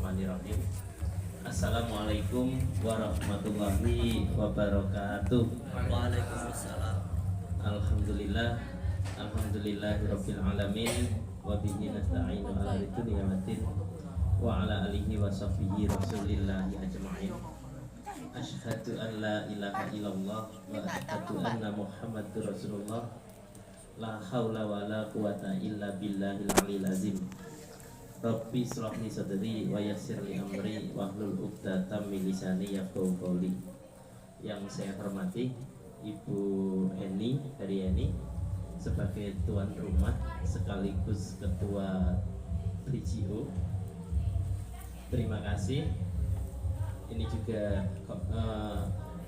Bismillahirrahmanirrahim. Assalamualaikum warahmatullahi wabarakatuh. Waalaikumsalam. Alhamdulillah, alhamdulillahirabbil alamin. Wa bihi nasta'inu ala dunya waddin wa ala alihi wa sahbihi rasulillahi ajma'in. Asyhadu an la ilaha illallah wa asyhadu anna Muhammadur Rasulullah. La haula wa la quwata illa billahil aliyil azim. Rabbi shrah li sadri wa yassir li amri wahlul 'uqdatam min lisani yafqahu qawli. Yang saya hormati Ibu Eni dari Eni sebagai tuan rumah sekaligus ketua 3GO. Terima kasih. Ini juga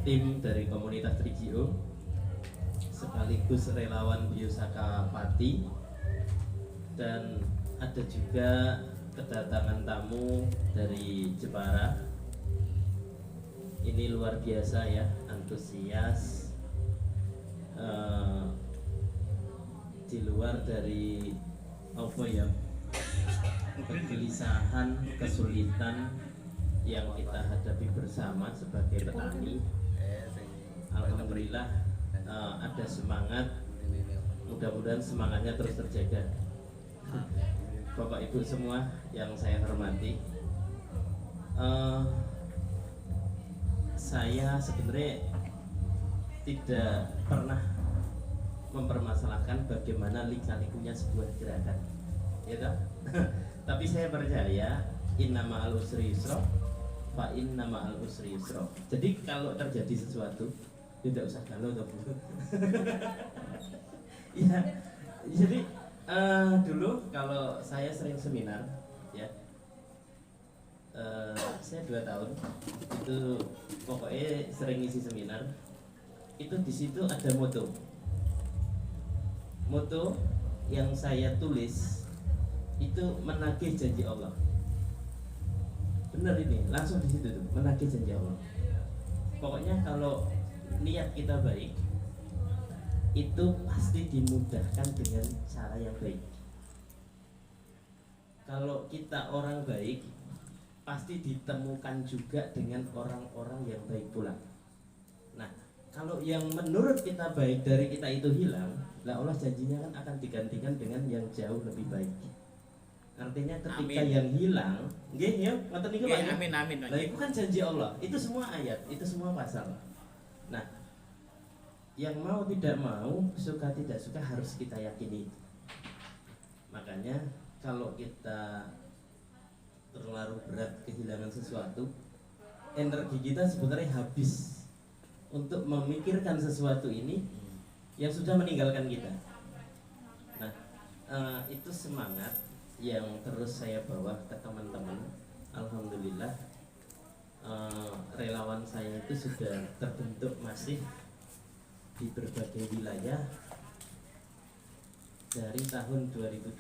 tim dari komunitas 3GO sekaligus relawan Biosaka Pati, dan ada juga kedatangan tamu dari Jepara. Ini luar biasa ya, antusias di luar dari apa ya, kegelisahan, kesulitan yang kita hadapi bersama sebagai petani. Alhamdulillah ada semangat, mudah-mudahan semangatnya terus terjaga. Bapak Ibu semua yang saya hormati, saya sebenarnya tidak pernah mempermasalahkan bagaimana lika-likunya sebuah gerakan, ya kan? Tapi saya percaya inna ma'al usri yusra fa inna ma'al usri yusra. Jadi kalau terjadi sesuatu tidak usah galau atau Bu. Ya, jadi dulu kalau saya sering seminar, ya, saya 2 tahun itu pokoknya sering ngisi seminar. Itu di situ ada moto yang saya tulis itu menagih janji Allah. Benar ini, langsung di situ tuh, menagih janji Allah. Pokoknya kalau niat kita baik, itu pasti dimudahkan dengan cara yang baik. Kalau kita orang baik, pasti ditemukan juga dengan orang-orang yang baik pula. Nah, kalau yang menurut kita baik dari kita itu hilang, lah Allah janjinya kan akan digantikan dengan yang jauh lebih baik. Artinya ketika amin. Yang hilang, nggih ya, ngoten niku Pak. Amin amin. Lah itu kan janji Allah. Itu semua ayat, itu semua pasal. Nah, yang mau tidak mau, suka tidak suka harus kita yakini. Makanya kalau kita terlalu berat kehilangan sesuatu, energi kita sebenarnya habis untuk memikirkan sesuatu ini yang sudah meninggalkan kita. Nah, itu semangat yang terus saya bawa ke teman-teman. Alhamdulillah, relawan saya itu sudah terbentuk masif di berbagai wilayah dari tahun 2012.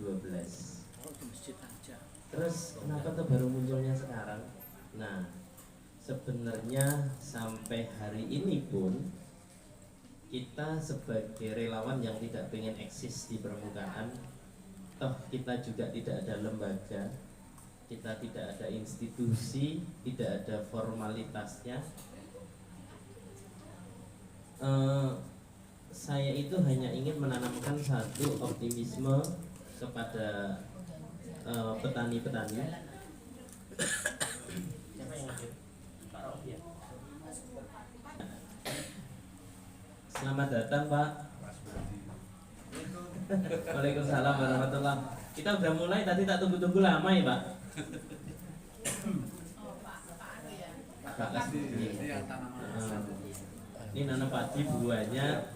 Terus kenapa tuh baru munculnya sekarang? Nah, sebenarnya sampai hari ini pun kita sebagai relawan yang tidak pengen eksis di permukaan, toh kita juga tidak ada lembaga, kita tidak ada institusi, tidak ada formalitasnya. Saya itu hanya ingin menanamkan satu optimisme kepada petani-petani. Siapa yang ngasih? Pak Rofi ya? Selamat datang Pak. Waalaikumsalam warahmatullahi. Kita udah mulai, tadi tak tunggu-tunggu lama ya Pak. Pak kasih. Ini nanam padi buahnya.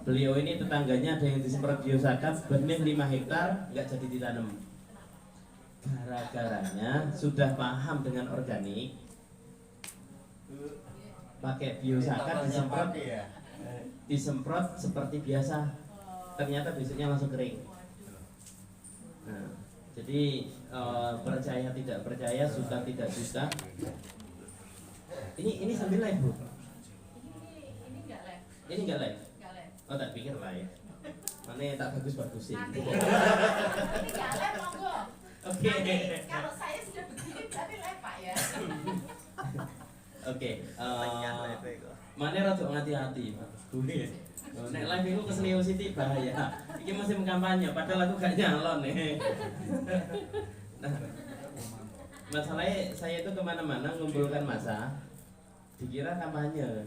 Beliau ini tetangganya ada yang disemprot Biosaka, benih 5 hektar nggak jadi ditanam. Gara-garanya sudah paham dengan organik, pakai Biosaka disemprot seperti biasa, ternyata besoknya langsung kering. Nah, jadi percaya tidak percaya, suka tidak suka. Ini sambil live Bu? Ini nggak live? Oh tak pikir live. Mana tak bagus-bagusin. Ini nggak live monggo. Oke. Kalau saya sudah begini berarti live Oke, Tengah live kok. mana rada hati-hati, Pak. Gue. Nek live itu kesenian Siti bahaya. Iki musim kampanye, padahal aku gak nyalon nih. Nah, masalahnya saya itu kemana-mana ngumpulkan massa, dikira kampanye.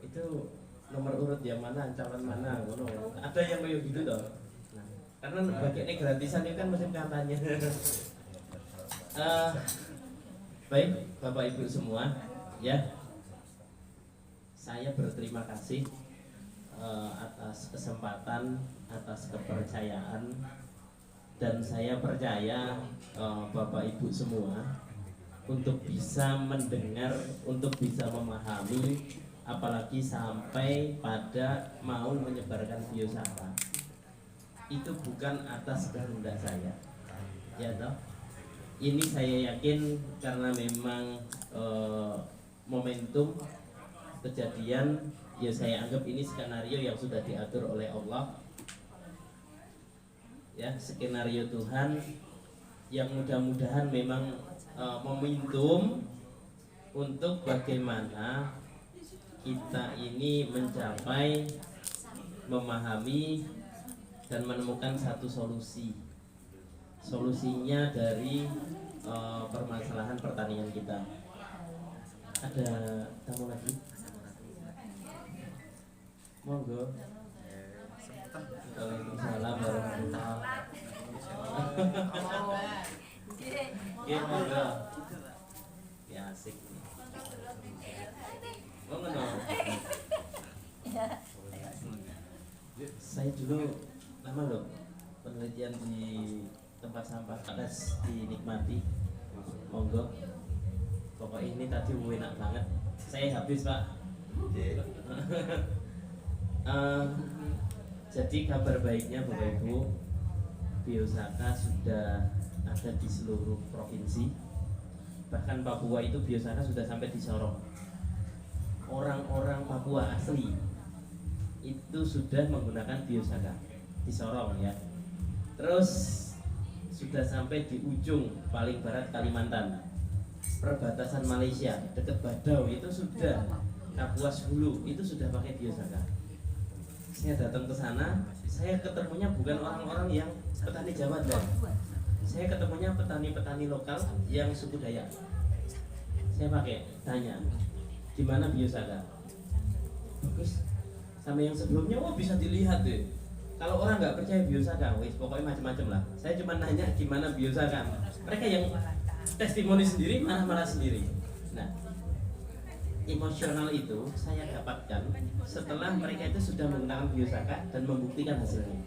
Itu nomor urut yang mana, calon mana, ngono. Ada yang kayak gitu toh. Nah, karena bagiannya gratisan itu kan musim kampanye. Baik, Bapak Ibu semua, ya. Saya berterima kasih atas kesempatan, atas kepercayaan, dan saya percaya Bapak Ibu semua untuk bisa mendengar, untuk bisa memahami, apalagi sampai pada mau menyebarkan biosaka. Itu bukan atas kehendak saya, ya toh. Ini saya yakin karena memang momentum kejadian, ya saya anggap ini skenario yang sudah diatur oleh Allah, ya, skenario Tuhan yang mudah-mudahan memang momentum untuk bagaimana kita ini mencapai, memahami dan menemukan satu solusinya dari permasalahan pertanian kita. Ada tamu lagi? Monggo. Waalaikumsalam warahmatullahi wabarakatuh. Oke, monggo. Ya asik. Monggo. Saya dulu lama loh penelitian di tempat sampah, harus dinikmati. Monggo. Pokoknya ini tadi enak banget. Saya habis, Pak. Jadi kabar baiknya Bapak Ibu, biosaka sudah ada di seluruh provinsi. Bahkan Papua itu biosaka sudah sampai di Sorong. Orang-orang Papua asli itu sudah menggunakan biosaka di Sorong, ya. Terus sudah sampai di ujung paling barat Kalimantan, perbatasan Malaysia dekat Badau itu sudah, Kapuas Hulu itu sudah pakai biosaka. Saya datang ke sana, saya ketemunya bukan orang-orang yang petani Jawa, dan saya ketemunya petani-petani lokal yang suku Dayak. Saya pakai tanya, gimana biosaka? Bagus. Sama yang sebelumnya, wah bisa dilihat deh. Kalau orang nggak percaya biosaka, wis pokoknya macam-macam lah. Saya cuma nanya gimana biosaka. Mereka yang testimoni sendiri, marah-marah sendiri. Nah, emosional itu saya dapatkan setelah mereka itu sudah menggunakan biosaka dan membuktikan hasilnya.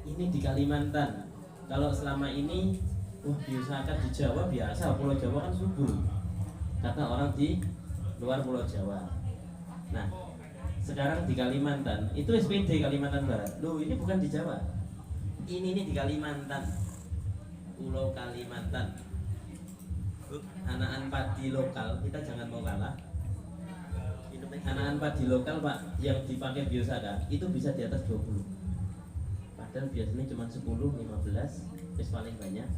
Ini di Kalimantan. Kalau selama ini, wah biosaka di Jawa biasa, Pulau Jawa kan subur, kata orang di luar Pulau Jawa. Nah, sekarang di Kalimantan, itu SPD Kalimantan Barat. Loh, ini bukan di Jawa. Ini di Kalimantan. Pulau Kalimantan. Anakan padi lokal, kita jangan mau kalah. Anakan padi lokal, Pak, yang dipakai biosaka itu bisa di atas 20. Padahal biasanya cuma 10, 15, wis paling banyak.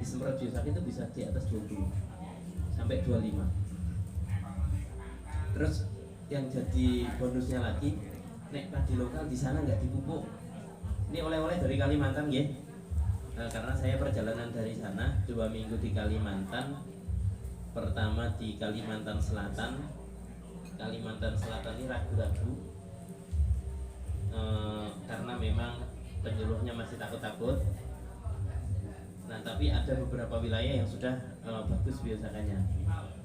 Disemprot biosaka itu bisa di atas 20 sampai 25. Terus yang jadi bonusnya lagi, nek padi lokal di sana nggak dipupuk. Ini oleh-oleh dari Kalimantan, ya. Karena saya perjalanan dari sana 2 minggu di Kalimantan. Pertama di Kalimantan Selatan. Kalimantan Selatan ini ragu-ragu, karena memang penyuluhnya masih takut-takut. Nah, tapi ada beberapa wilayah yang sudah bagus biosakanya.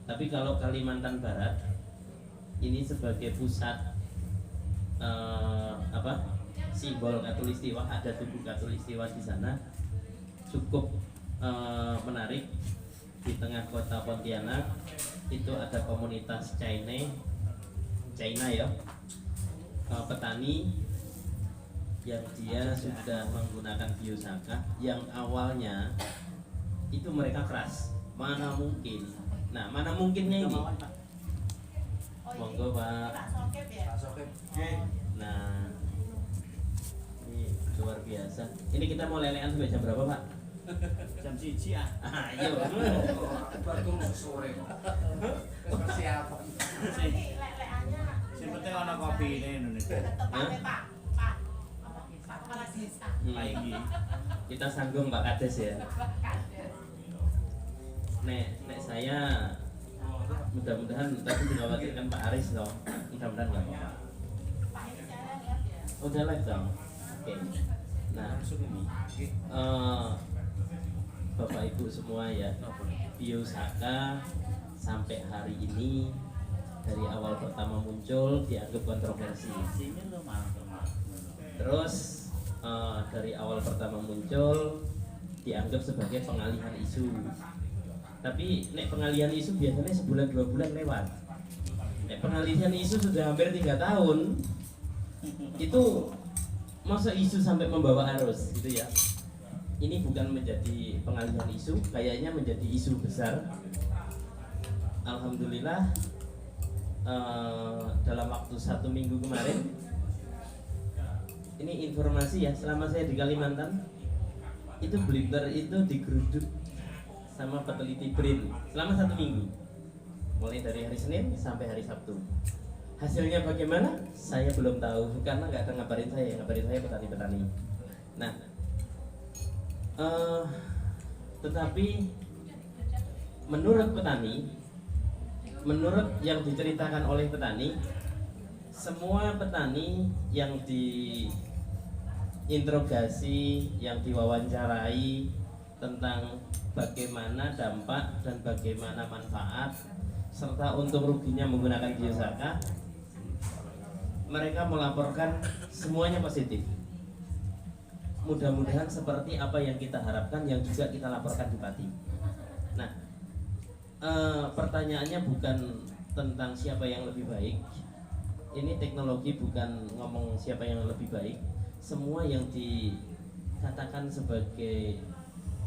Tapi kalau Kalimantan Barat ini sebagai pusat simbol Katulistiwa, ada tugu Katulistiwa di sana, cukup menarik. Di tengah kota Pontianak itu ada komunitas China ya, petani yang dia sudah menggunakan biosaka, yang awalnya itu mereka keras, mana mungkin. Nah, mana mungkinnya ini? Monggo Pak. Nah, ini luar biasa. Ini kita mau lelean sampai jam berapa Pak? Jam 1 ah. Ayo. Baru sore kok. Persiapan. Sing penting ana kopine ngono iki. Lagi. Kita sanggung Pak Kades ya. Nek saya mudah-mudahan tadi dikhawatirkan Pak Aris dong. Mudah-mudahan nggak apa-apa. Udah live dong. Oke. Nah, Bapak Ibu semua ya, Biosaka sampai hari ini dari awal pertama muncul dianggap kontroversi. Terus dari awal pertama muncul dianggap sebagai pengalihan isu. Tapi nek pengalihan isu biasanya sebulan 2 bulan lewat. Nek pengalihan isu sudah hampir 3 tahun, itu masa isu sampai membawa arus gitu ya. Ini bukan menjadi pengalihan isu, kayaknya menjadi isu besar. Alhamdulillah dalam waktu 1 minggu kemarin, ini informasi ya, selama saya di Kalimantan itu Blitter itu digeruduk sama peneliti BRIN selama 1 minggu, mulai dari hari Senin sampai hari Sabtu. Hasilnya bagaimana? Saya belum tahu karena nggak ada ngabarin saya petani-petani. Nah, tetapi menurut petani, menurut yang diceritakan oleh petani, semua petani yang diinterogasi, yang diwawancarai tentang bagaimana dampak dan bagaimana manfaat serta untung ruginya menggunakan Biosaka, mereka melaporkan semuanya positif. Mudah-mudahan seperti apa yang kita harapkan, yang juga kita laporkan di Pati. Nah, pertanyaannya bukan tentang siapa yang lebih baik. Ini teknologi bukan ngomong siapa yang lebih baik. Semua yang dikatakan sebagai,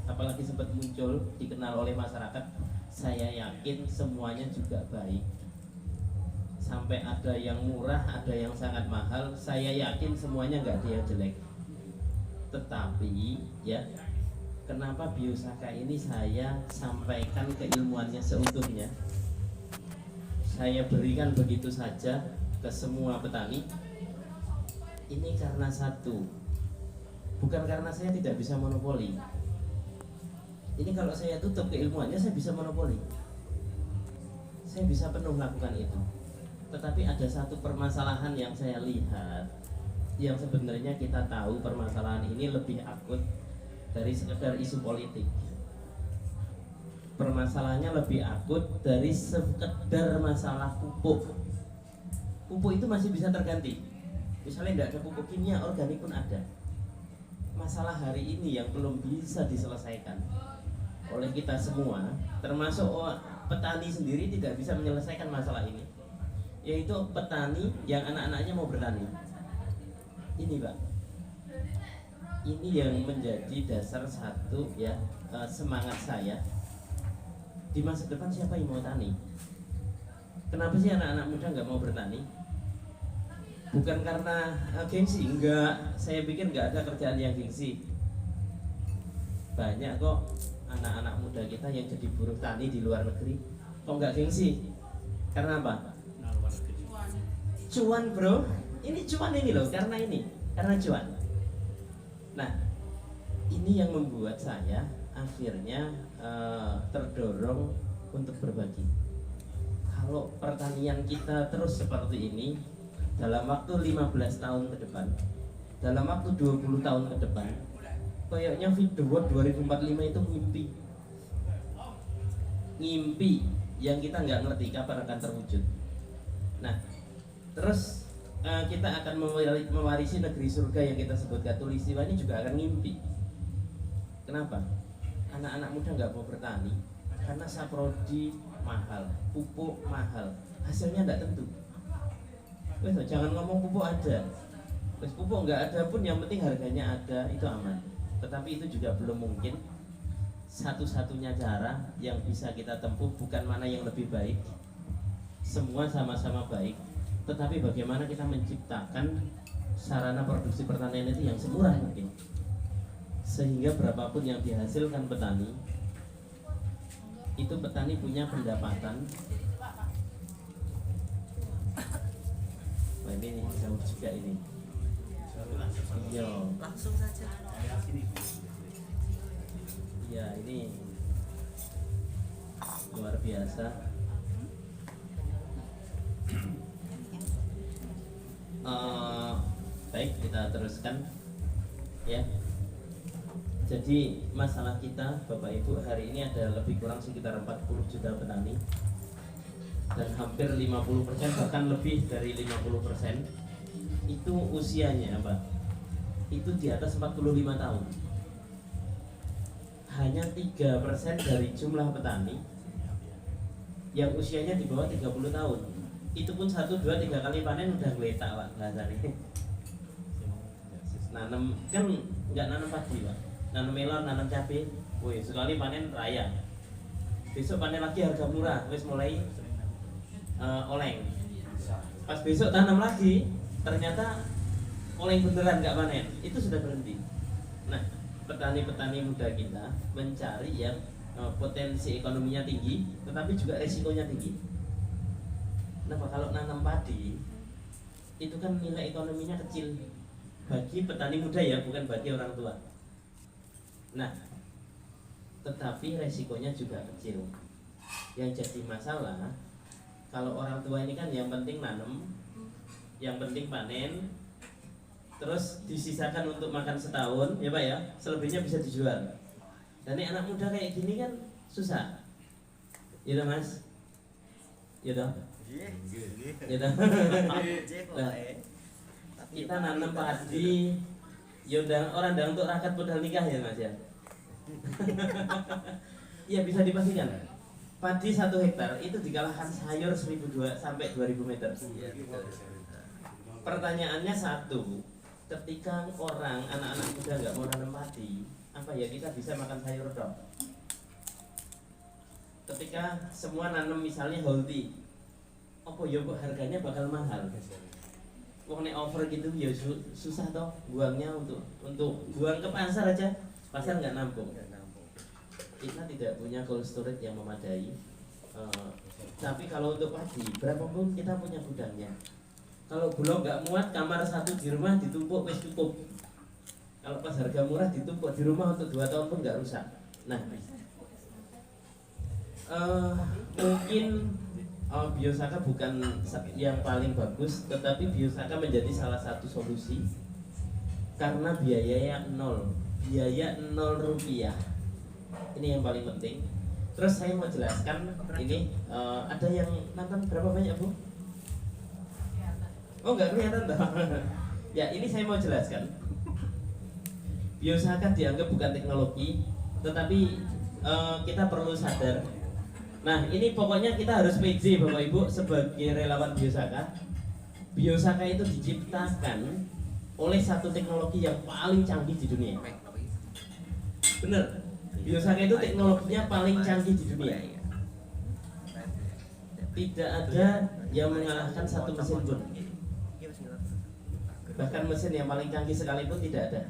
apalagi sempat muncul, dikenal oleh masyarakat, saya yakin semuanya juga baik. Sampai ada yang murah, ada yang sangat mahal, saya yakin semuanya nggak ada yang jelek. Tetapi ya, kenapa Biosaka ini saya sampaikan keilmuannya seutuhnya, saya berikan begitu saja ke semua petani. Ini karena satu, bukan karena saya tidak bisa monopoli. Ini kalau saya tutup keilmuannya, saya bisa monopoli, saya bisa penuh melakukan itu. Tetapi ada satu permasalahan yang saya lihat, yang sebenarnya kita tahu permasalahan ini lebih akut dari sekedar isu politik. Permasalahannya lebih akut dari sekedar masalah pupuk. Pupuk itu masih bisa terganti. Misalnya tidak ada pupuk kimia, organik pun ada. Masalah hari ini yang belum bisa diselesaikan oleh kita semua, termasuk petani sendiri tidak bisa menyelesaikan masalah ini, yaitu petani yang anak-anaknya mau bertani. Ini Pak, ini yang menjadi dasar satu ya, semangat saya di masa depan. Siapa yang mau tani? Kenapa sih anak-anak muda nggak mau bertani? Bukan karena gengsi, enggak. Saya pikir nggak ada kerjaan yang gengsi. Banyak kok anak-anak muda kita yang jadi buruh tani di luar negeri. Kok nggak gengsi? Karena apa? Cuan bro, ini cuan ini loh, karena cuan. Nah, ini yang membuat saya akhirnya terdorong untuk berbagi. Kalau pertanian kita terus seperti ini, dalam waktu 15 tahun ke depan, dalam waktu 20 tahun ke depan, kayaknya The World 2045 itu ngimpi yang kita nggak ngerti kapan akan terwujud. Nah, terus kita akan mewarisi negeri surga yang kita sebut Katulistiwa ini juga akan ngimpi. Kenapa? Anak-anak muda nggak mau bertani karena saprodi mahal, pupuk mahal, hasilnya nggak tentu. Jangan ngomong pupuk ada, pupuk nggak ada pun yang penting harganya ada, itu aman. Tetapi itu juga belum mungkin. Satu-satunya cara yang bisa kita tempuh bukan mana yang lebih baik, semua sama-sama baik, tetapi bagaimana kita menciptakan sarana produksi pertanian itu yang semurah mungkin, Sehingga berapapun yang dihasilkan petani, itu petani punya pendapatan. Wah, ini jauh juga ini. Iya. Langsung saja. Ya, ini luar biasa. Baik, kita teruskan ya. Jadi masalah kita Bapak Ibu hari ini ada lebih kurang sekitar 40 juta petani, dan hampir 50% bahkan lebih dari 50% itu usianya apa? Itu di atas 45 tahun. Hanya 3% dari jumlah petani yang usianya di bawah 30 tahun. Itu pun 1, 2, 3 kali panen udah ngeletak Pak bahasanya. Nanam kan nggak nanam padi Pak, nanam melon, nanam cabai. Woi, sekali panen raya. Besok panen lagi harga murah, wis mulai oleng. Pas besok tanam lagi, ternyata oleng beneran nggak panen, itu sudah berhenti. Nah, petani-petani muda kita mencari yang potensi ekonominya tinggi, tetapi juga resikonya tinggi. Nah, kalau nanam padi, itu kan nilai ekonominya kecil bagi petani muda ya, bukan bagi orang tua. Nah, tetapi resikonya juga kecil. Yang jadi masalah, kalau orang tua ini kan yang penting nanam, yang penting panen, terus disisakan untuk makan setahun, ya Pak ya, selebihnya bisa dijual. Dan ini anak muda kayak gini kan susah, ya Mas, ya toh, ya toh. Nah, kita nanam padi, ya orang dah untuk rakyat modal nikah ya Mas ya. Iya bisa dipastikan. Padi 1 hektar itu dikalahkan sayur 1.200 sampai 2.000 meter. Pertanyaannya satu, ketika orang anak-anak muda nggak mau nanam padi, apa ya kita bisa makan sayur dong? Ketika semua nanam misalnya holti, apa ya kok harganya bakal mahal? Wong nek over gitu ya susah toh buangnya untuk buang ke pasar aja, pasar nggak nampung. Kita tidak punya cold storage yang memadai. Tapi kalau untuk padi, berapapun kita punya gudangnya. Kalau bulog nggak muat, kamar 1 di rumah ditumpuk wis cukup. Kalau pas harga murah ditumpuk di rumah untuk 2 tahun pun nggak rusak. Nah, mungkin biosaka bukan yang paling bagus, tetapi biosaka menjadi salah satu solusi karena biayanya 0 rupiah. Ini yang paling penting. Terus saya mau jelaskan ini, ada yang nonton berapa banyak Bu? Oh nggak kelihatan toh. Ya ini saya mau jelaskan. Biosaka dianggap bukan teknologi, tetapi kita perlu sadar. Nah ini pokoknya kita harus PJ Bapak Ibu sebagai relawan Biosaka. Biosaka itu diciptakan oleh satu teknologi yang paling canggih di dunia. Bener. Biosaka itu teknologinya paling canggih di dunia. Tidak ada yang mengalahkan satu mesin pun. Bahkan mesin yang paling canggih sekalipun tidak ada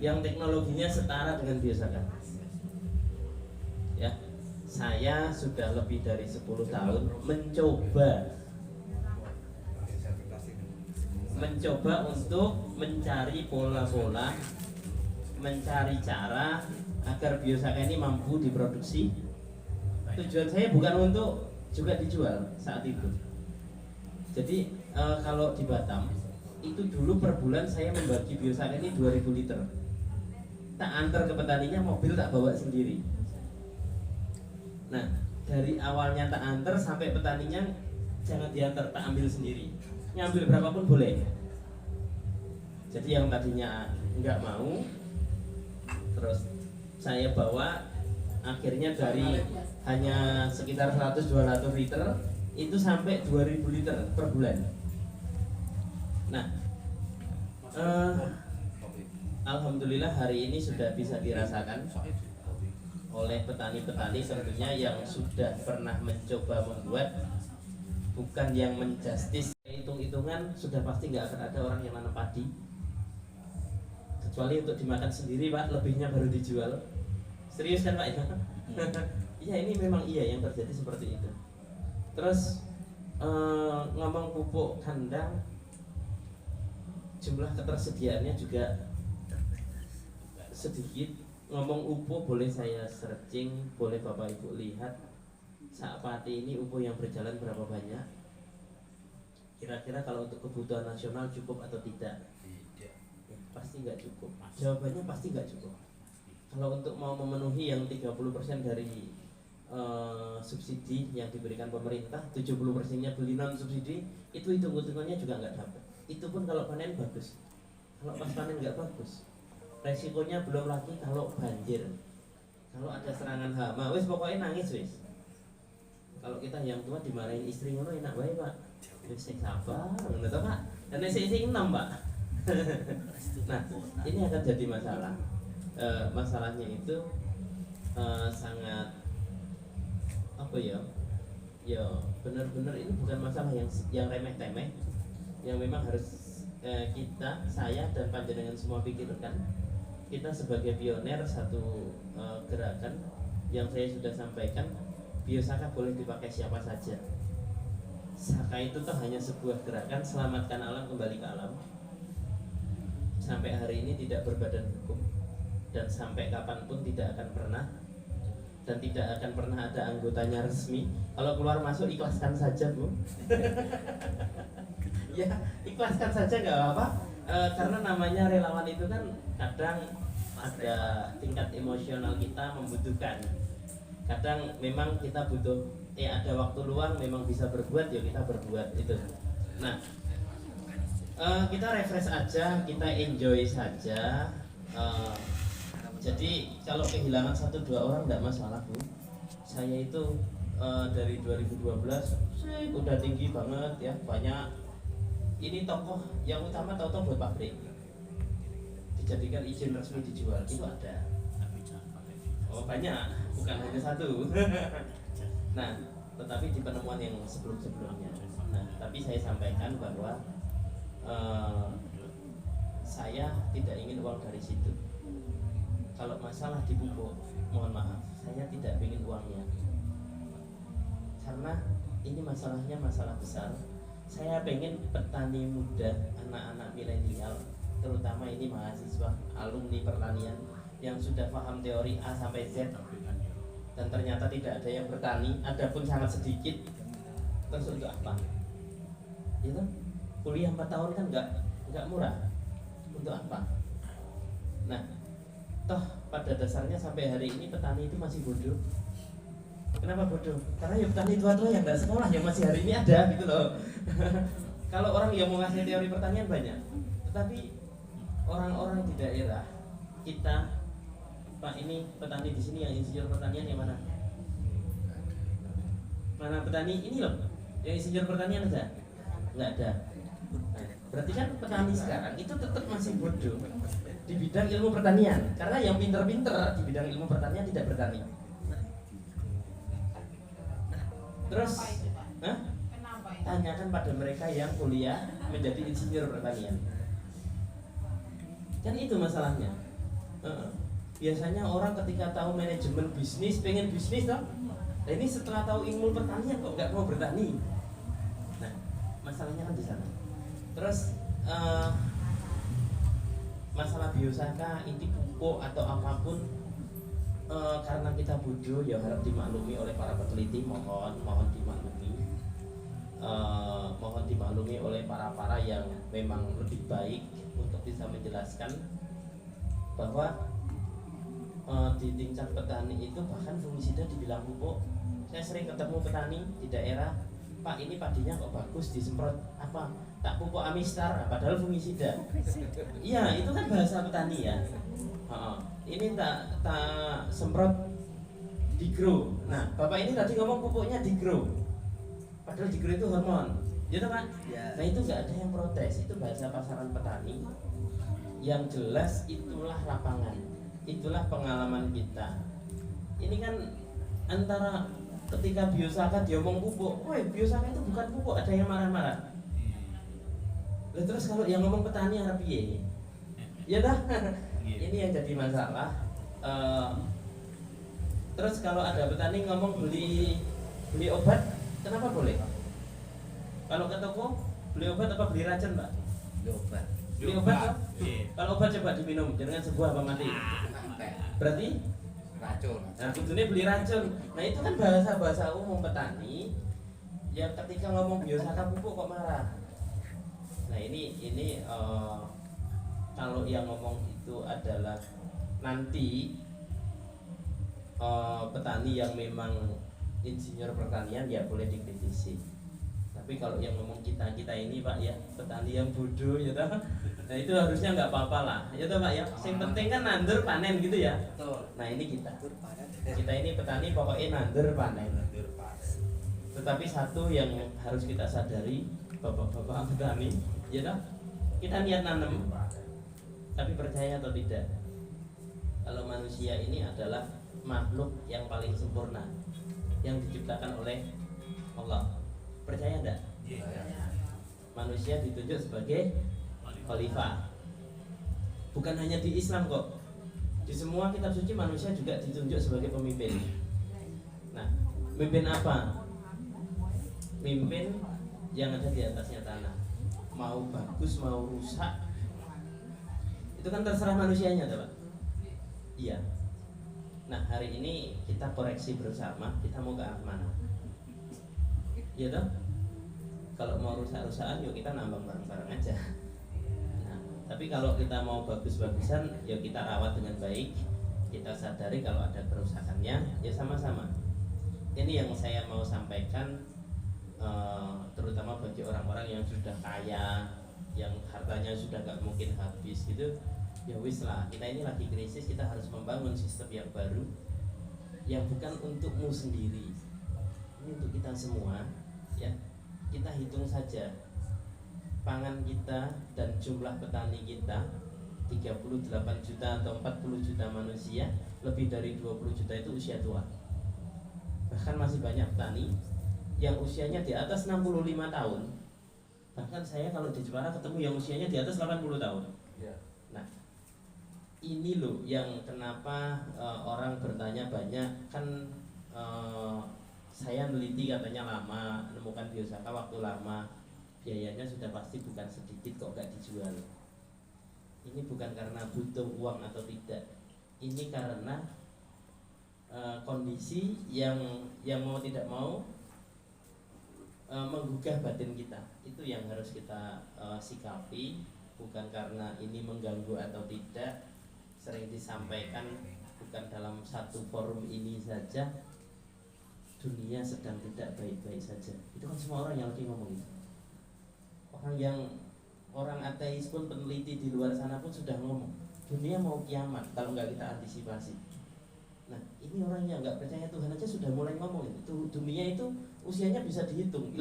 yang teknologinya setara dengan Biosaka. Ya, saya sudah lebih dari 10 tahun mencoba untuk mencari pola-pola, mencari cara agar Biosaka ini mampu diproduksi. Tujuan saya bukan untuk juga dijual saat itu. Jadi kalau di Batam itu dulu per bulan saya membagi Biosaka ini 2000 liter. Tak antar ke petaninya, mobil tak bawa sendiri. Nah dari awalnya tak antar sampai petaninya jangan diantar, tak ambil sendiri. Ngambil berapapun boleh. Jadi yang tadinya nggak mau, terus saya bawa, akhirnya dari hanya sekitar 100-200 liter itu sampai 2000 liter per bulan. Nah, alhamdulillah hari ini sudah bisa dirasakan oleh petani-petani tentunya yang sudah pernah mencoba membuat, bukan yang menjustis. Hitung-hitungan sudah pasti nggak akan ada orang yang nanam padi kecuali untuk dimakan sendiri Pak, lebihnya baru dijual. Serius kan Pak ya? Iya ini memang iya yang terjadi seperti itu. Terus ngomong pupuk kandang, jumlah ketersediaannya juga sedikit. Ngomong upo boleh saya searching, boleh Bapak Ibu lihat saat pati ini upo yang berjalan berapa banyak. Kira-kira kalau untuk kebutuhan nasional cukup atau tidak? Ya, pasti nggak cukup. Jawabannya pasti nggak cukup. Kalau untuk mau memenuhi yang 30% dari subsidi yang diberikan pemerintah, 70%-nya beli non subsidi, itu hitung-hitungannya juga nggak dapat. Itu pun kalau panen bagus. Kalau pas panen nggak bagus, resikonya belum lagi kalau banjir, kalau ada serangan hama, wis pokoknya nangis wis. Kalau kita yang tua dimarahin istri ngono enak bae Pak. Wis sing sabar, ngono to Pak. Dan sing enom Pak. Nah, ini akan jadi masalah. Masalahnya itu sangat apa ya? Ya benar-benar ini bukan masalah yang remeh-temeh, yang memang harus saya dan panjenengan semua pikirkan. Kita sebagai pioner satu gerakan yang saya sudah sampaikan, biosaka boleh dipakai siapa saja. Saka itu tuh hanya sebuah gerakan selamatkan alam kembali ke alam. Sampai hari ini tidak berbadan hukum dan sampai kapanpun tidak akan pernah, dan tidak akan pernah ada anggotanya resmi. Kalau keluar masuk ikhlaskan saja Bu. Ya ikhlaskan saja nggak apa-apa. Karena namanya relawan itu kan kadang ada tingkat emosional kita membutuhkan. Kadang memang kita butuh ada waktu luang, memang bisa berbuat ya kita berbuat itu. Nah kita refresh aja, kita enjoy saja. Jadi kalau kehilangan 1-2 orang tidak masalah Bu. Saya itu dari 2012 udah tinggi banget ya, banyak. Ini tokoh yang utama tahu-tahu buat pabrik, dijadikan izin resmi dijual itu ada. Oh banyak, bukan hanya satu. Nah, tetapi di penemuan yang sebelum-sebelumnya. Nah, tapi saya sampaikan bahwa saya tidak ingin uang dari situ. Kalau masalah di pupuk, mohon maaf, saya tidak ingin uangnya. Karena ini masalahnya masalah besar. Saya pengen petani muda, anak-anak milenial, terutama ini mahasiswa, alumni pertanian yang sudah paham teori A sampai Z, dan ternyata tidak ada yang bertani, ada pun sangat sedikit. Terus untuk apa? Itu kuliah 4 tahun kan nggak murah. Untuk apa? Nah, toh pada dasarnya sampai hari ini petani itu masih bodoh. Kenapa bodoh? Karena ya petani tua-tua yang nggak sekolah yang masih hari ini ada gitu loh. Kalau orang yang menguasai teori pertanian banyak, tetapi orang-orang di daerah kita, Pak ini petani di sini yang insinyur pertanian yang mana? Mana petani ini loh, yang insinyur pertanian ada? Nggak ada. Nah, berarti kan petani sekarang itu tetap masih bodoh di bidang ilmu pertanian, karena yang pinter-pinter di bidang ilmu pertanian tidak bertani. Terus, tanyakan pada mereka yang kuliah menjadi insinyur pertanian. Kan itu masalahnya. Biasanya orang ketika tahu manajemen bisnis, pengen bisnis toh. Nah ini setelah tahu ilmu pertanian kok nggak mau bertani. Nah, masalahnya kan di sana. Terus masalah biosaka, inti pupuk atau apapun, karena kita bodoh ya harap dimaklumi oleh para peneliti, mohon dimaklumi. Mohon dimaklumi oleh para yang memang lebih baik untuk bisa menjelaskan bahwa di tingkat petani itu bahkan fungisida dibilang pupuk. Saya sering ketemu petani di daerah, Pak ini padinya kok bagus, disemprot apa? Tak pupuk Amistar, padahal fungisida. Iya itu kan bahasa petani ya. Ini tak semprot Digro. Nah bapak ini tadi ngomong pupuknya Digro, padahal Digro itu hormon, gitu kan? Ya. Nah itu nggak ada yang protes, itu bahasa pasaran petani. Yang jelas itulah lapangan, itulah pengalaman kita. Ini kan antara ketika biosaka diomong pupuk, woi biosaka itu bukan pupuk, ada yang marah-marah. Terus kalau yang ngomong petani Arab piye? Ya dah. Iya. Ini yang jadi masalah. Terus kalau ada petani ngomong beli obat, kenapa boleh? Kalau ke toko beli obat apa beli racun, Pak? Obat. Beli obat, Pak? Iya. Kalau obat coba diminum dengan sebuah apa mati? Berarti Racun. nah kudune beli racun. Nah itu kan bahasa umum petani. Ya ketika ngomong biosaka pupuk kok marah. Nah ini kalau yang ngomong itu adalah nanti petani yang memang insinyur pertanian ya boleh dikritisi. Tapi kalau yang ngomong kita ini Pak ya petani yang bodoh ya toh. Nah itu harusnya nggak apa-apa lah ya toh Pak ya. Yang penting kan nandur panen gitu ya. Betul. Nah ini kita ini petani pokoknya nandur panen. Tetapi satu yang harus kita sadari bapak-bapak petani ya toh, kita niat nanam tapi percaya atau tidak kalau manusia ini adalah makhluk yang paling sempurna yang diciptakan oleh Allah. Percaya enggak? Manusia ditunjuk sebagai khalifah. Bukan hanya di Islam kok. Di semua kitab suci manusia juga ditunjuk sebagai pemimpin. Nah, pemimpin apa? Pemimpin yang ada di atasnya tanah. Mau bagus, mau rusak. Itu kan terserah manusianya, Pak. Iya. Nah, hari ini kita koreksi bersama, kita mau ke arah mana? Iya toh? Kalau mau rusak-rusakan yuk kita nambang bareng-bareng aja. Nah, tapi kalau kita mau bagus-bagusan yuk kita rawat dengan baik. Kita sadari kalau ada kerusakannya ya sama-sama. Ini yang saya mau sampaikan terutama bagi orang-orang yang sudah kaya, yang hartanya sudah gak mungkin habis gitu. Ya wis lah, kita ini lagi krisis, kita harus membangun sistem yang baru yang bukan untukmu sendiri. Ini untuk kita semua. Ya, kita hitung saja pangan kita dan jumlah petani kita 38 juta atau 40 juta manusia, lebih dari 20 juta itu usia tua. Bahkan masih banyak petani yang usianya di atas 65 tahun. Bahkan saya kalau di Jepara ketemu yang usianya di atas 80 tahun. Nah, ini loh yang kenapa orang bertanya banyak kan. Saya meneliti katanya lama, menemukan biosaka waktu lama, biayanya sudah pasti bukan sedikit kok gak dijual. Ini bukan karena butuh uang atau tidak, ini karena kondisi yang mau tidak mau menggugah batin kita. Itu yang harus kita sikapi, bukan karena ini mengganggu atau tidak. Sering disampaikan bukan dalam satu forum ini saja, dunia sedang tidak baik-baik saja. Itu kan semua orang yang lagi ngomong itu. Orang ateis pun, peneliti di luar sana pun sudah ngomong dunia mau kiamat kalau nggak kita antisipasi. Nah ini orang yang nggak percaya Tuhan aja sudah mulai ngomong itu. Dunia itu usianya bisa dihitung,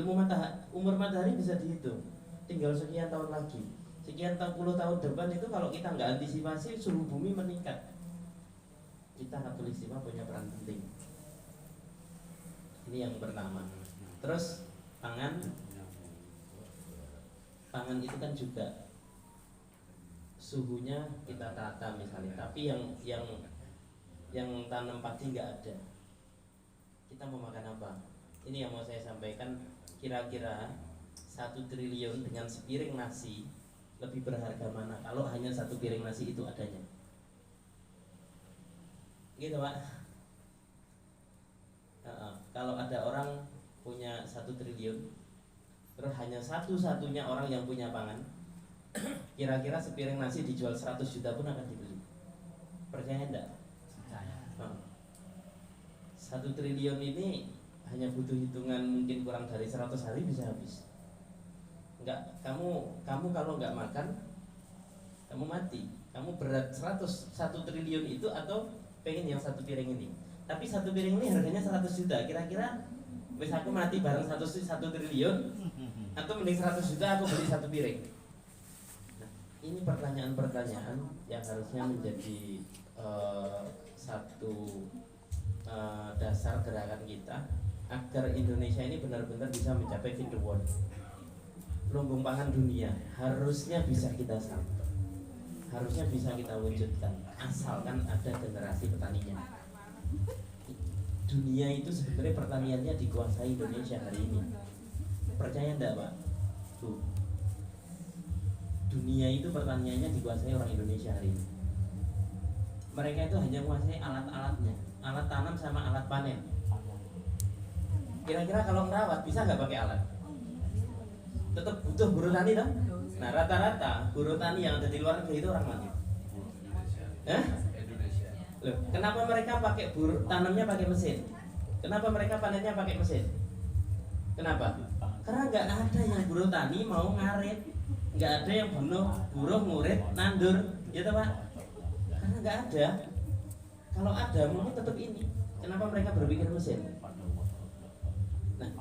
umur matahari bisa dihitung. Tinggal sekian tahun lagi, sekian puluh tahun depan itu kalau kita nggak antisipasi suhu bumi meningkat. Kita Katulistiwa punya peran penting. Ini yang pertama. Terus pangan itu kan juga suhunya kita tata misalnya, tapi yang tanam padi nggak ada. Kita mau makan apa? Ini yang mau saya sampaikan. Kira-kira 1 triliun dengan sepiring nasi lebih berharga mana kalau hanya 1 piring nasi itu adanya? Gitu Pak. Kalau ada orang punya 1 triliun, terus hanya satu-satunya orang yang punya pangan, kira-kira sepiring nasi dijual 100 juta pun akan dibeli. Percaya enggak? 1 triliun ini hanya butuh hitungan mungkin kurang dari 100 hari bisa habis. Enggak, kamu kalau enggak makan, kamu mati. Kamu berat 1 triliun itu atau pengen yang 1 piring ini? Tapi 1 piring ini harganya 100 juta. Kira-kira wis aku mati bareng 1 triliun atau mending 100 juta aku beli 1 piring. Nah, ini pertanyaan-pertanyaan yang harusnya menjadi satu dasar gerakan kita agar Indonesia ini benar-benar bisa mencapai feed the world. Lumbung pangan dunia harusnya bisa kita sampai. harusnya bisa kita wujudkan asalkan ada generasi petaninya. Dunia itu sebenarnya pertaniannya dikuasai Indonesia hari ini. Percaya enggak Pak? Tuh. Dunia itu pertaniannya dikuasai orang Indonesia hari ini. Mereka itu hanya menguasai alat-alatnya, alat tanam sama alat panen. Kira-kira kalau merawat bisa nggak pakai alat? Tetap butuh buruh tani dong. Nah rata-rata buruh tani yang ada di luar negeri itu orang mana? Indonesia. Loh, kenapa mereka pakai buruh tanamnya pakai mesin? Kenapa mereka panennya pakai mesin? Kenapa? Karena nggak ada yang buruh tani mau ngarit, nggak ada yang buruh ngurit nandur, ya toh Pak? Karena nggak ada. Kalau ada mungkin tetap ini. Kenapa mereka berpikir mesin? Nah,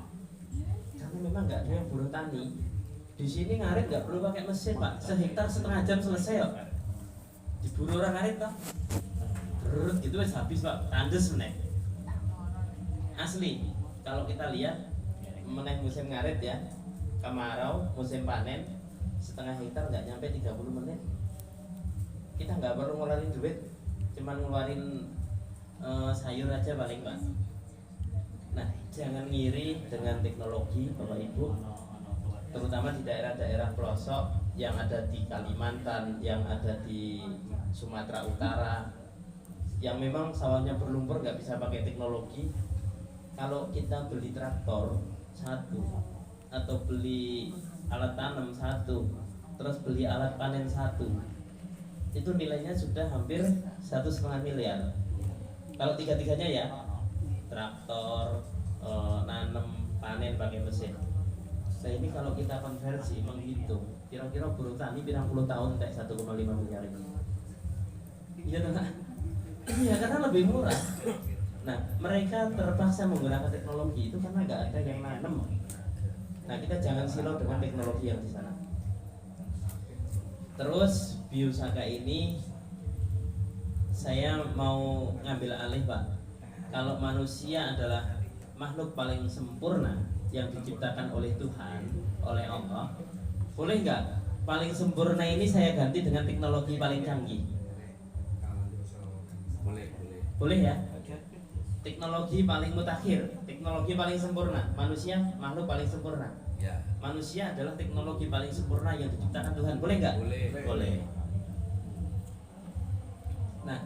karena memang nggak ada yang buruh tani. Di sini ngarit nggak perlu pakai mesin Pak. Sehektar setengah jam selesai kok. Diburu orang ngarit toh. Berut gitu wes habis Pak. Tandes meneh. Asli. Kalau kita lihat meneh musim ngarit ya, kemarau, musim panen, setengah hektar nggak nyampe 30 menit. Kita nggak perlu ngeluarin duit, cuman ngeluarin sayur aja paling Pak. Nah, jangan ngiri dengan teknologi Bapak Ibu, terutama di daerah-daerah pelosok yang ada di Kalimantan, yang ada di Sumatera Utara, yang memang sawahnya berlumpur nggak bisa pakai teknologi. Kalau kita beli traktor satu atau beli alat tanam satu, terus beli alat panen satu, itu nilainya sudah hampir 1,5 miliar. Kalau tiga-tiganya ya, traktor, nanam, panen pakai mesin. Nah ini kalau kita konversi menghitung, kira-kira buruh tani pirang puluh tahun kayak 1,5 miliar ini. Iya kan? Iya karena lebih murah. Nah mereka terpaksa menggunakan teknologi itu karena nggak ada yang nanam. Nah kita jangan silau dengan teknologi yang di sana. Terus Biosaka ini saya mau ngambil alih Pak. Kalau manusia adalah makhluk paling sempurna yang diciptakan oleh Tuhan, oleh Allah, boleh nggak paling sempurna ini saya ganti dengan teknologi paling canggih? Boleh ya? Teknologi paling mutakhir, teknologi paling sempurna. Manusia makhluk paling sempurna. Ya. Manusia adalah teknologi paling sempurna yang diciptakan Tuhan. Boleh nggak? Boleh. Nah,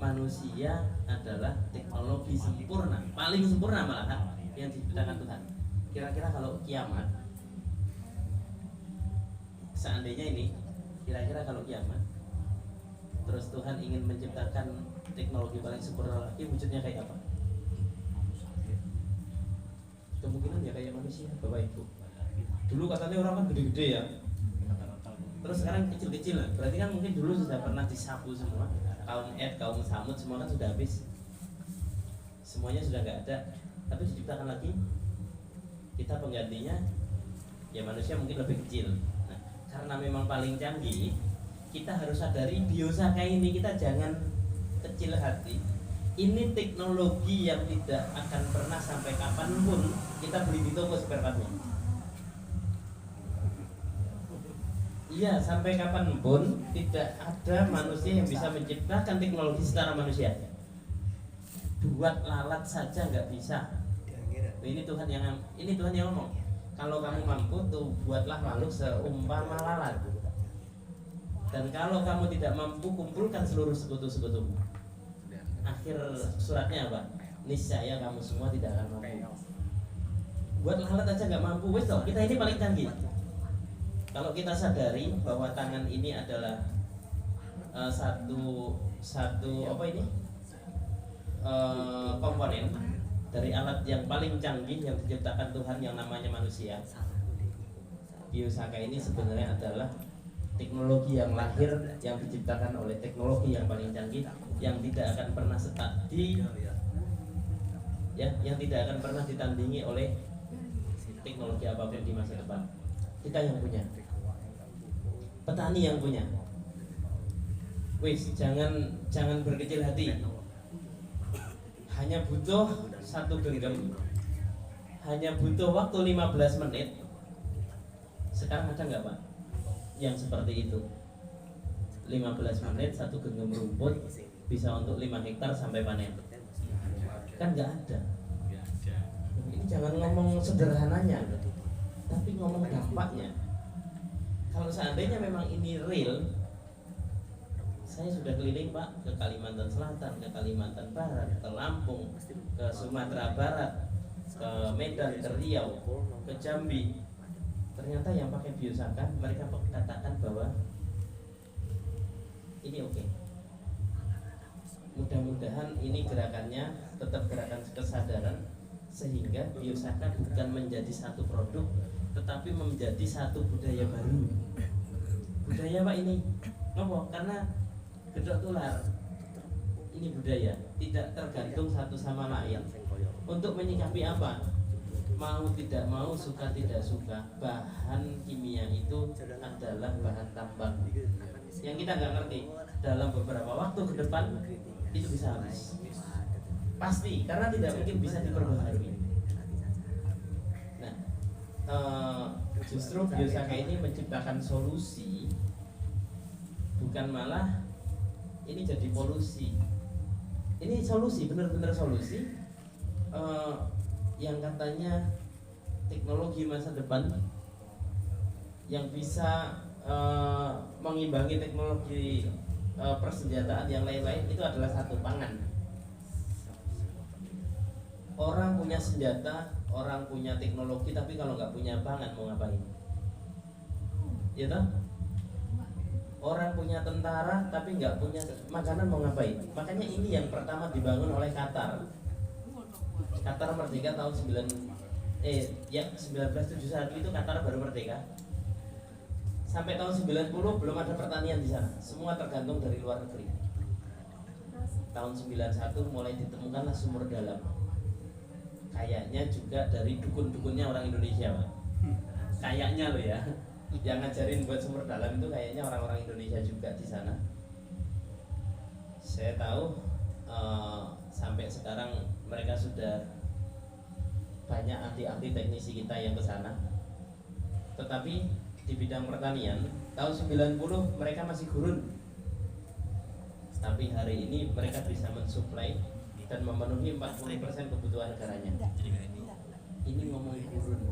manusia adalah teknologi sempurna, paling sempurna malahan yang diciptakan Tuhan. Kira-kira kalau kiamat, seandainya ini, kira-kira kalau kiamat, terus Tuhan ingin menciptakan teknologi paling sempurna lagi, wujudnya kayak apa? Kemungkinan ya kayak manusia, Bapak Ibu. Dulu katanya orang kan gede-gede ya, terus sekarang kecil-kecil lah. Berarti kan mungkin dulu sudah pernah disapu semua. Kaum Ed, kaum Samud semua kan sudah habis. Semuanya sudah nggak ada. Tapi diciptakan lagi, kita penggantinya ya manusia mungkin lebih kecil. Nah, karena memang paling canggih, kita harus sadari Biosaka ini kita jangan kecil hati. Ini teknologi yang tidak akan pernah sampai kapanpun kita beli di toko spare partnya. Iya, sampai kapanpun tidak ada manusia yang bisa menciptakan teknologi secara manusia. Buat lalat saja nggak bisa. Ini Tuhan yang ngomong. Kalau kamu mampu tuh buatlah makhluk seumpama lalat. Dan kalau kamu tidak mampu, kumpulkan seluruh sekutu-sekutumu. Akhir suratnya apa? Niscaya kamu semua tidak akan mampu. Buat lalat aja nggak mampu, wes toh. Kita ini paling canggih. Kalau kita sadari bahwa tangan ini adalah satu apa ini komponen dari alat yang paling canggih yang diciptakan Tuhan yang namanya manusia. Biosaka ini sebenarnya adalah teknologi yang lahir yang diciptakan oleh teknologi yang paling canggih yang tidak akan pernah yang tidak akan pernah ditandingi oleh teknologi apapun di masa depan. Kita yang punya, petani yang punya. Wis, jangan berkecil hati. Hanya butuh satu genggam, hanya butuh waktu 15 menit. Sekarang ada nggak Pak yang seperti itu? 15 menit satu genggam rumput bisa untuk 5 hektar sampai panen. Kan nggak ada. Ini jangan ngomong sederhananya, tapi ngomong dampaknya. Kalau seandainya memang ini real, saya sudah keliling Pak ke Kalimantan Selatan, ke Kalimantan Barat, ke Lampung, ke Sumatera Barat, ke Medan, ke Riau, ke Jambi. Ternyata yang pakai biosaka mereka katakan bahwa ini oke. Mudah-mudahan ini gerakannya tetap gerakan kesadaran sehingga biosaka bukan menjadi satu produk tetapi menjadi satu budaya baru. Budaya Pak ini ngomong karena gedok tular ini budaya tidak tergantung satu sama lain. Untuk menyikapi apa? Mau tidak mau, suka tidak suka, bahan kimia itu adalah bahan tambang yang kita nggak ngerti dalam beberapa waktu ke depan itu bisa habis pasti karena tidak mungkin bisa diperbaharui. Nah, justru biosaka ini menciptakan solusi, bukan malah ini jadi polusi. Ini solusi, benar-benar solusi. Yang katanya teknologi masa depan yang bisa mengimbangi teknologi persenjataan yang lain-lain itu adalah satu, pangan. Orang punya senjata, orang punya teknologi, tapi kalau nggak punya pangan mau ngapain? Ya toh? Orang punya tentara tapi nggak punya makanan mau ngapain? Makanya ini yang pertama dibangun oleh Qatar. Qatar merdeka tahun 1971 itu Qatar baru merdeka. Sampai tahun 90 belum ada pertanian di sana. Semua tergantung dari luar negeri. Tahun 91 mulai ditemukanlah sumur dalam. Kayaknya juga dari dukun-dukunnya orang Indonesia, Pak. Kayaknya loh ya. Yang ngajarin buat sumur dalam itu kayaknya orang-orang Indonesia juga di sana. Saya tahu sampai sekarang mereka sudah banyak ahli-ahli teknisi kita yang ke sana. Tetapi di bidang pertanian tahun 90 mereka masih gurun. Tapi hari ini mereka bisa mensuplai dan memenuhi 40% kebutuhan negaranya. Ini ngomong gurun.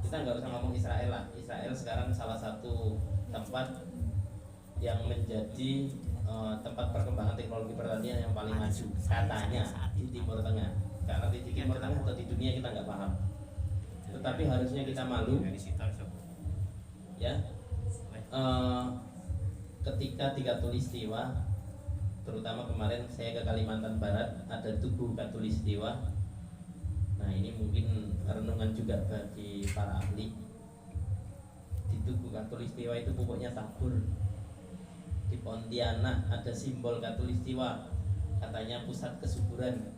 Kita nggak usah ngomong Israel lah. Israel sekarang salah satu tempat yang menjadi tempat perkembangan teknologi pertanian yang paling maju katanya di Timur Tengah. Karena di Timur Tengah atau di dunia kita nggak paham. Tetapi harusnya kita malu ya. Ketika di Katulistiwa, terutama kemarin saya ke Kalimantan Barat, ada Tugu Katulistiwa. Nah ini mungkin renungan juga bagi para ahli. Di Tugu Katulistiwa itu pupuknya tabur. Di Pontianak ada simbol Katulistiwa, katanya pusat kesuburan,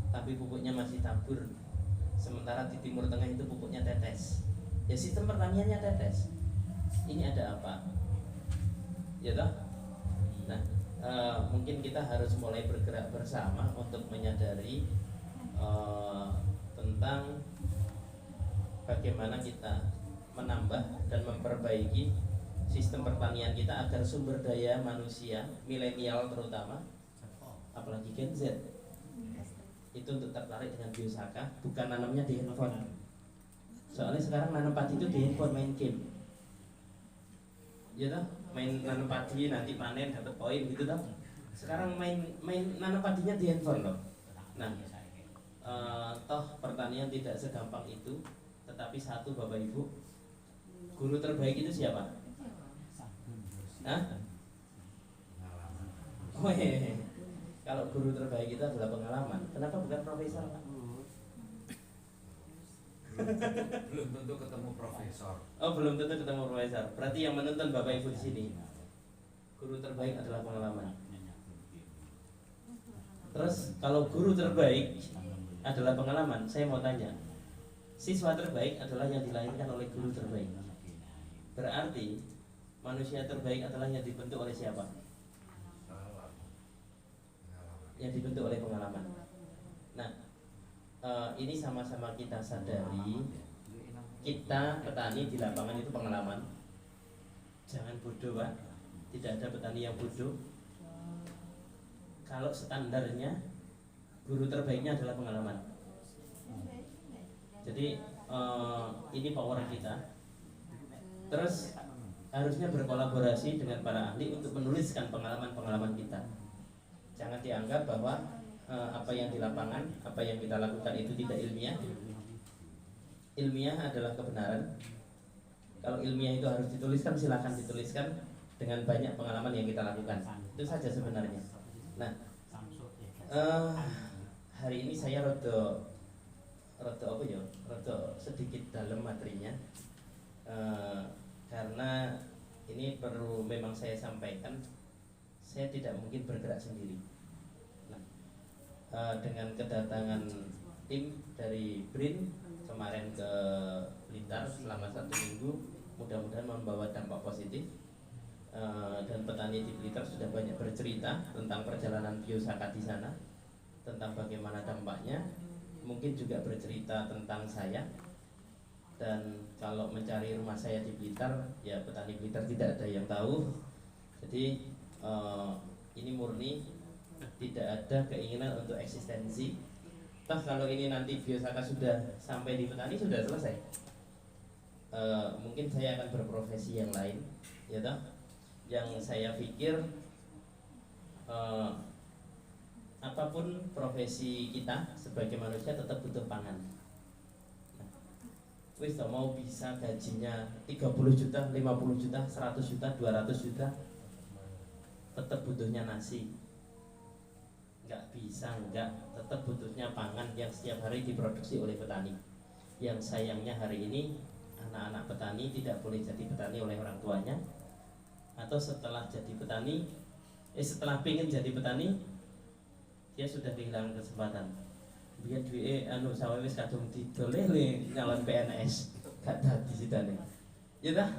tapi pupuknya masih tabur. Sementara di Timur Tengah itu pupuknya tetes. Ya sistem pertaniannya tetes. Ini ada apa? Ya toh? Nah, mungkin kita harus mulai bergerak bersama untuk menyadari tentang bagaimana kita menambah dan memperbaiki sistem pertanian kita agar sumber daya manusia milenial terutama, apalagi Gen Z, itu untuk tertarik dengan biosaka, bukan nanamnya di handphone. Soalnya sekarang nanam padi itu di handphone, main game. Ya toh, main nanam padi nanti panen dapat poin gitu toh. Sekarang main nanam padinya di handphone loh. Nah, toh pertanian tidak segampang itu. Tetapi satu Bapak Ibu, guru terbaik itu siapa? Hah? Oh iya. Kalau guru terbaik itu adalah pengalaman. Kenapa bukan profesor, Pak? Belum tentu ketemu profesor. Oh, belum tentu ketemu profesor. Berarti yang menonton Bapak Ibu di sini, guru terbaik adalah pengalaman. Terus kalau guru terbaik adalah pengalaman, saya mau tanya, siswa terbaik adalah yang dilahirkan oleh guru terbaik. Berarti manusia terbaik adalah yang dibentuk oleh siapa? Yang dibentuk oleh pengalaman. Nah, ini sama-sama kita sadari. Kita petani di lapangan itu pengalaman. Jangan bodoh, Pak. tidak ada petani yang bodoh. Kalau standarnya guru terbaiknya adalah pengalaman. Jadi ini power kita. Terus harusnya berkolaborasi dengan para ahli untuk menuliskan pengalaman-pengalaman kita. Jangan dianggap bahwa apa yang di lapangan, apa yang kita lakukan itu tidak ilmiah. Ilmiah adalah kebenaran. Kalau ilmiah itu harus dituliskan, silakan dituliskan dengan banyak pengalaman yang kita lakukan. Itu saja sebenarnya. Nah, hari ini saya rada sedikit dalam materinya, karena ini perlu memang saya sampaikan. Saya tidak mungkin bergerak sendiri. Nah, dengan kedatangan tim dari BRIN kemarin ke Blitar selama 1 minggu, mudah-mudahan membawa dampak positif. Dan petani di Blitar sudah banyak bercerita tentang perjalanan biosaka di sana, tentang bagaimana dampaknya, mungkin juga bercerita tentang saya. Dan kalau mencari rumah saya di Blitar, ya petani Blitar tidak ada yang tahu. Jadi ini murni tidak ada keinginan untuk eksistensi. Toh kalau ini nanti biosaka sudah sampai di petani, sudah selesai. Mungkin saya akan berprofesi yang lain, ya toh. Yang saya pikir apapun profesi kita sebagai manusia tetap butuh pangan. Wis mau bisa gajinya 30 juta, 50 juta, 100 juta, 200 juta, tetap butuhnya nasi. Enggak bisa, tetap butuhnya pangan yang setiap hari diproduksi oleh petani. Yang sayangnya hari ini anak-anak petani tidak boleh jadi petani oleh orang tuanya, atau setelah jadi petani, setelah pengen jadi petani, dia sudah kehilangan kesempatan. Biar duwe sawah wis kadung didoleh nyalon PNS, gak dadi sidane. Ya dah.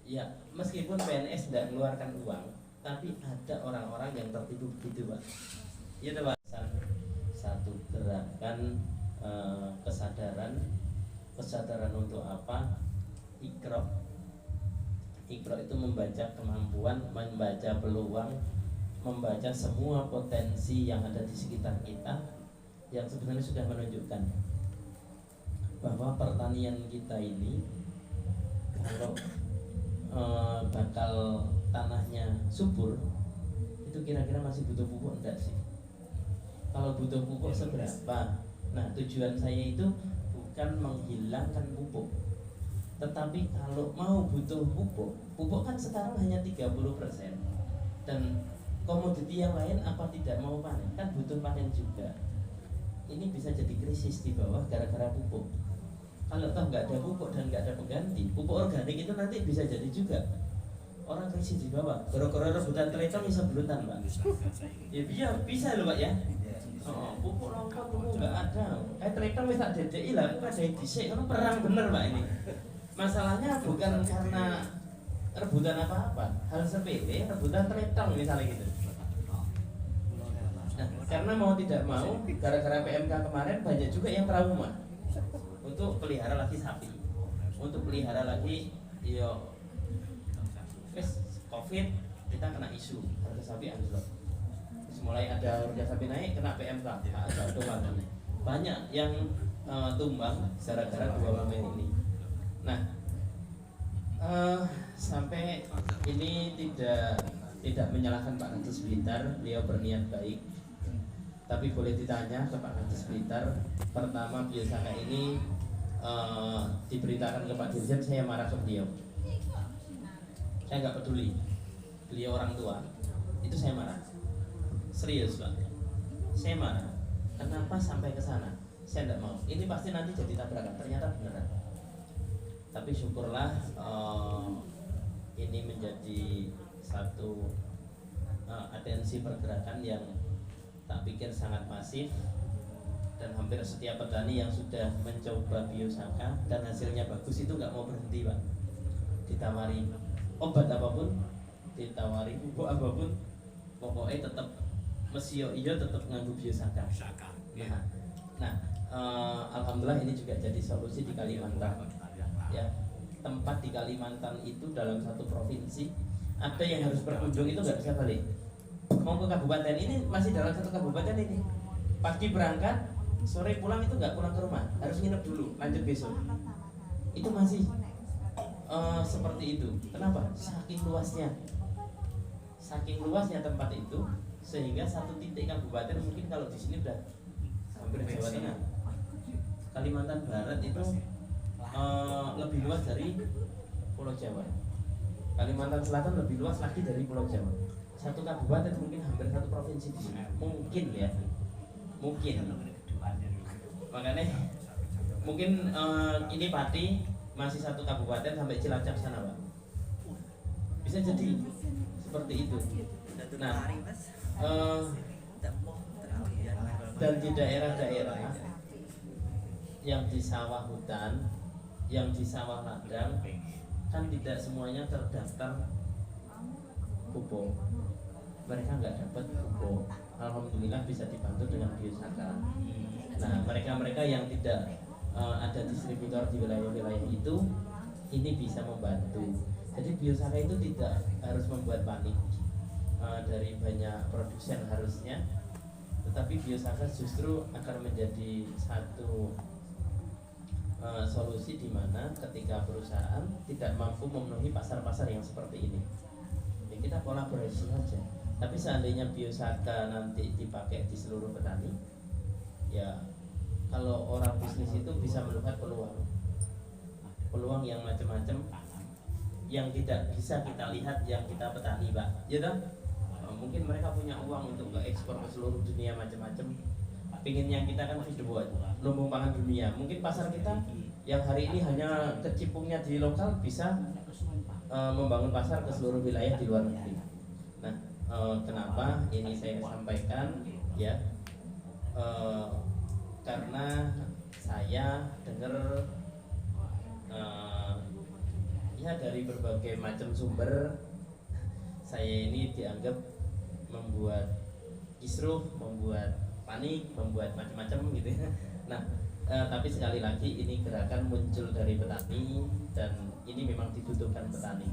Ya, meskipun PNS tidak mengeluarkan uang, tapi ada orang-orang yang tertipu begitu, Pak. Ya dah, Pak. Satu gerakan kesadaran untuk apa? Iqra itu membaca kemampuan, membaca peluang, membaca semua potensi yang ada di sekitar kita, yang sebenarnya sudah menunjukkan bahwa pertanian kita ini kalau bakal tanahnya subur, itu kira-kira masih butuh pupuk enggak sih? Kalau butuh pupuk seberapa? Nah, tujuan saya itu bukan menghilangkan pupuk, tetapi kalau mau butuh pupuk kan sekarang hanya 30%. Dan komoditi yang lain apa tidak mau panen, kan butuh panen juga. Ini bisa jadi krisis di bawah gara-gara pupuk. Kalau toh nggak ada pupuk dan nggak ada pengganti, pupuk organik itu nanti bisa jadi juga orang krisis di bawah. Gara-gara rebutan telecom bisa belutan, Pak. Ya bisa loh, Pak ya. Pupuk longkot pupuk nggak ada. Telecom bisa DDI lah, ada dhisik, kan perang bener, Pak ini. Masalahnya bukan karena rebutan apa-apa, hal sepele, rebutan telecom misalnya gitu. Nah, karena mau tidak mau, gara-gara PMK kemarin banyak juga yang trauma untuk pelihara lagi sapi, untuk pelihara lagi, COVID kita kena isu harga sapi anjlok. Mulai ada harga sapi naik, kena PMK, banyak yang tumbang gara-gara 2 momen ini. Nah, sampai ini tidak menyalahkan Pak Kadis Blitar, beliau berniat baik. Tapi boleh ditanya ke Pak Kadis Blitar, pertama biosaka ini diberitakan ke Pak Dirjen, saya marah ke beliau. Saya nggak peduli, beliau orang tua, itu saya marah. Serius, Pak, saya marah. Kenapa sampai ke sana? Saya tidak mau. Ini pasti nanti jadi tabrakan. Ternyata beneran. Tapi syukurlah ini menjadi satu atensi pergerakan yang tak pikir sangat masif, dan hampir setiap petani yang sudah mencoba biosaka dan hasilnya bagus itu nggak mau berhenti, Pak. Ditawari obat apapun, ditawari pupuk apapun, pokoknya tetap mesio iyo tetap nganggu biosaka. Nah, alhamdulillah ini juga jadi solusi di Kalimantan. Ya, tempat di Kalimantan itu dalam satu provinsi ada yang harus berkunjung itu nggak bisa balik. Mau ke kabupaten ini masih dalam satu kabupaten ini. Pagi berangkat, sore pulang itu nggak pulang ke rumah, harus nginep dulu, lanjut besok. Itu masih seperti itu. Kenapa? Saking luasnya tempat itu, sehingga satu titik kabupaten mungkin kalau di sini udah hampir Jawa Tengah. Kalimantan Barat itu lebih luas dari Pulau Jawa. Kalimantan Selatan lebih luas lagi dari Pulau Jawa. Satu kabupaten mungkin hampir satu provinsi di sini. Mungkin ya, mungkin. Makanya mungkin ini Pati masih satu kabupaten sampai Cilacap sana, Pak. Bisa jadi seperti itu. Nah, dan di daerah-daerah yang di sawah hutan, yang di sawah ladang, kan tidak semuanya terdaftar pupuk. Mereka nggak dapat pupuk. Alhamdulillah bisa dibantu dengan biosaka. Nah, mereka-mereka yang tidak ada distributor di wilayah-wilayah itu, ini bisa membantu. Jadi biosaka itu tidak harus membuat panik dari banyak produsen harusnya, tetapi biosaka justru akan menjadi satu solusi di mana ketika perusahaan tidak mampu memenuhi pasar-pasar yang seperti ini, ya kita kolaborasi saja. Tapi seandainya biosaka nanti dipakai di seluruh petani, ya kalau orang bisnis itu bisa melihat peluang yang macam-macam yang tidak bisa kita lihat yang kita petani, Pak. Ya toh? Mungkin mereka punya uang untuk ekspor ke seluruh dunia macam-macam. Pinginnya kita kan feedboard, lumbung pangan dunia. Mungkin pasar kita yang hari ini hanya kecipungnya di lokal bisa membangun pasar ke seluruh wilayah di luar negeri. Nah, kenapa ini saya sampaikan ya? Karena saya dengar ya dari berbagai macam sumber, saya ini dianggap membuat kisruh, membuat panik, membuat macam-macam gitu ya. Nah, tapi sekali lagi ini gerakan muncul dari petani dan ini memang dibutuhkan petani.